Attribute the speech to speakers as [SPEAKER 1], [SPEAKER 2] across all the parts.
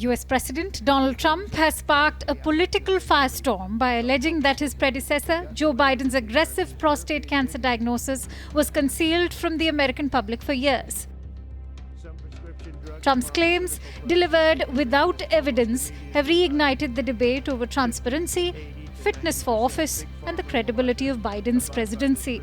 [SPEAKER 1] US President Donald Trump has sparked a political firestorm by alleging that his predecessor, Joe Biden's aggressive prostate cancer diagnosis, was concealed from the American public for years. Trump's claims, delivered without evidence, have reignited the debate over transparency, fitness for office, and the credibility of Biden's presidency.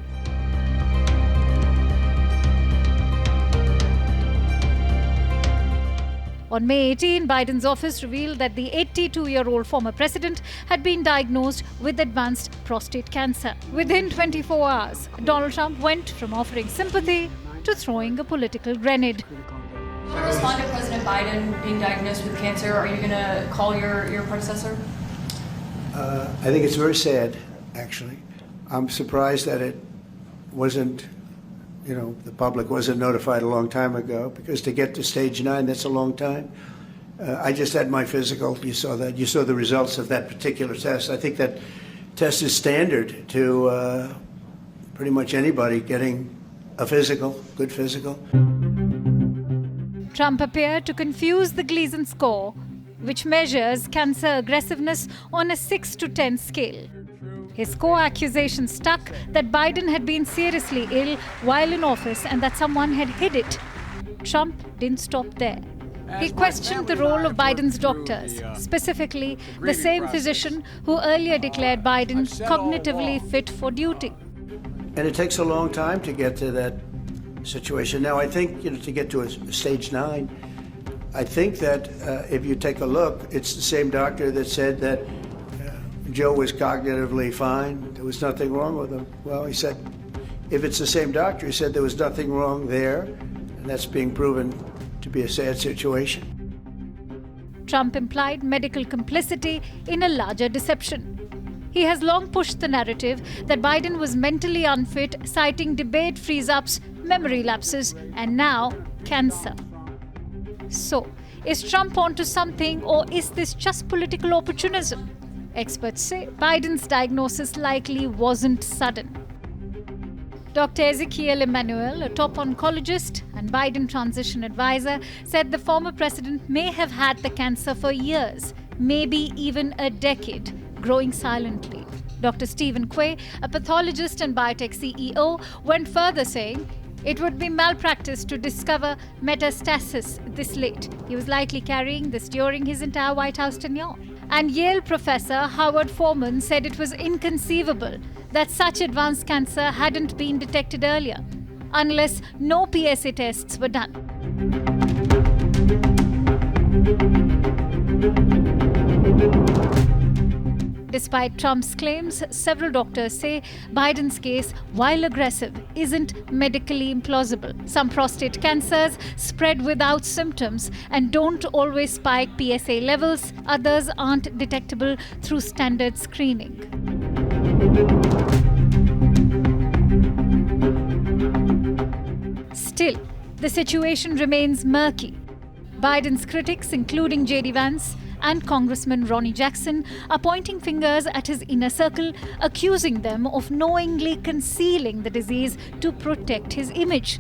[SPEAKER 1] On May 18, Biden's office revealed that the 82-year-old former president had been diagnosed with advanced prostate cancer. Within 24 hours, Donald Trump went from offering sympathy to throwing a political grenade.
[SPEAKER 2] To respond to President Biden being diagnosed with cancer, are you going to call your predecessor?
[SPEAKER 3] I think it's very sad, actually. I'm surprised that it wasn't, the public wasn't notified a long time ago, because to get to stage 9, that's a long time. I just had my physical. You saw that. You saw the results of that particular test. I think that test is standard to pretty much anybody getting a physical, good physical.
[SPEAKER 1] Trump appeared to confuse the Gleason score, which measures cancer aggressiveness on a 6 to 10 scale. His core accusation stuck that Biden had been seriously ill while in office and that someone had hid it. Trump didn't stop there. He questioned the role of Biden's doctors, specifically the same physician who earlier declared Biden cognitively fit for duty.
[SPEAKER 3] And it takes a long time to get to that situation. Now, I think, to get to a stage 9, I think that if you take a look, it's the same doctor that said that Joe was cognitively fine. There was nothing wrong with him. Well, he said, if it's the same doctor, he said there was nothing wrong there, and that's being proven to be a sad situation.
[SPEAKER 1] Trump implied medical complicity in a larger deception. He has long pushed the narrative that Biden was mentally unfit, citing debate freeze-ups, memory lapses, and now cancer. So, is Trump onto something, or is this just political opportunism? Experts say Biden's diagnosis likely wasn't sudden. Dr. Ezekiel Emanuel, a top oncologist and Biden transition advisor, said the former president may have had the cancer for years, maybe even a decade, growing silently. Dr. Stephen Quay, a pathologist and biotech CEO, went further, saying it would be malpractice to discover metastasis this late. He was likely carrying this during his entire White House tenure. And Yale professor Howard Foreman said it was inconceivable that such advanced cancer hadn't been detected earlier, unless no PSA tests were done. Despite Trump's claims, several doctors say Biden's case, while aggressive, isn't medically implausible. Some prostate cancers spread without symptoms and don't always spike PSA levels. Others aren't detectable through standard screening. Still, the situation remains murky. Biden's critics, including J.D. Vance and Congressman Ronnie Jackson, are pointing fingers at his inner circle, accusing them of knowingly concealing the disease to protect his image.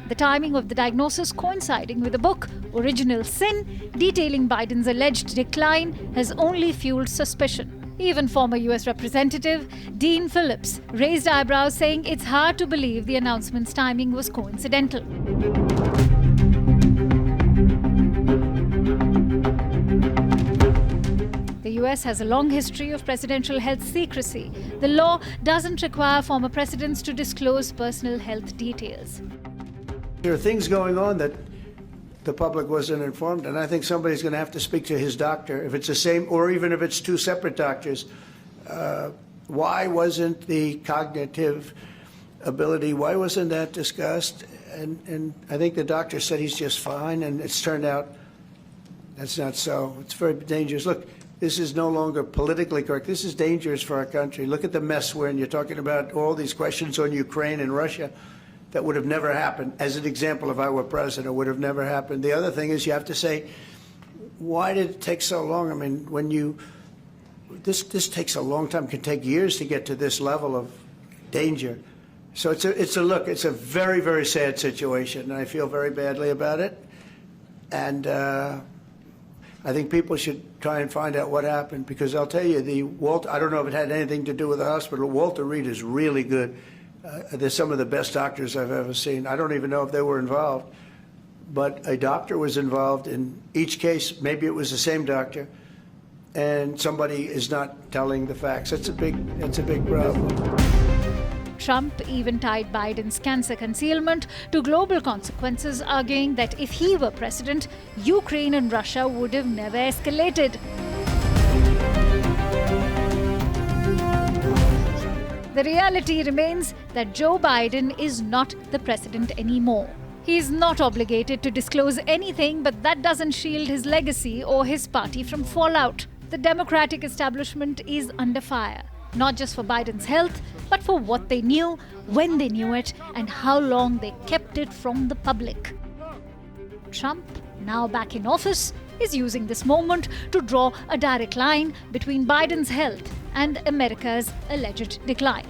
[SPEAKER 1] The timing of the diagnosis coinciding with the book, Original Sin, detailing Biden's alleged decline, has only fueled suspicion. Even former US Representative Dean Phillips raised eyebrows, saying it's hard to believe the announcement's timing was coincidental. The US has a long history of presidential health secrecy. The law doesn't require former presidents to disclose personal health details.
[SPEAKER 3] There are things going on that the public wasn't informed, and I think somebody's going to have to speak to his doctor. If it's the same, or even if it's two separate doctors, why wasn't the cognitive ability, why wasn't that discussed? And I think the doctor said he's just fine, and it's turned out that's not so. It's very dangerous. Look, this is no longer politically correct. This is dangerous for our country. Look at the mess we're in. You're talking about all these questions on Ukraine and Russia that would have never happened. As an example, if I were president, would have never happened. The other thing is you have to say, why did it take so long? I mean, this takes a long time. It can take years to get to this level of danger. So it's a very, very sad situation, and I feel very badly about it. And I think people should try and find out what happened, because I'll tell you, I don't know if it had anything to do with the hospital. Walter Reed is really good. They're some of the best doctors I've ever seen. I don't even know if they were involved, but a doctor was involved in each case. Maybe it was the same doctor, and somebody is not telling the facts. That's a big problem.
[SPEAKER 1] Trump even tied Biden's cancer concealment to global consequences, arguing that if he were president, Ukraine and Russia would have never escalated. The reality remains that Joe Biden is not the president anymore. He is not obligated to disclose anything, but that doesn't shield his legacy or his party from fallout. The Democratic establishment is under fire, not just for Biden's health, but for what they knew, when they knew it, and how long they kept it from the public. Trump, now back in office, is using this moment to draw a direct line between Biden's health and America's alleged decline.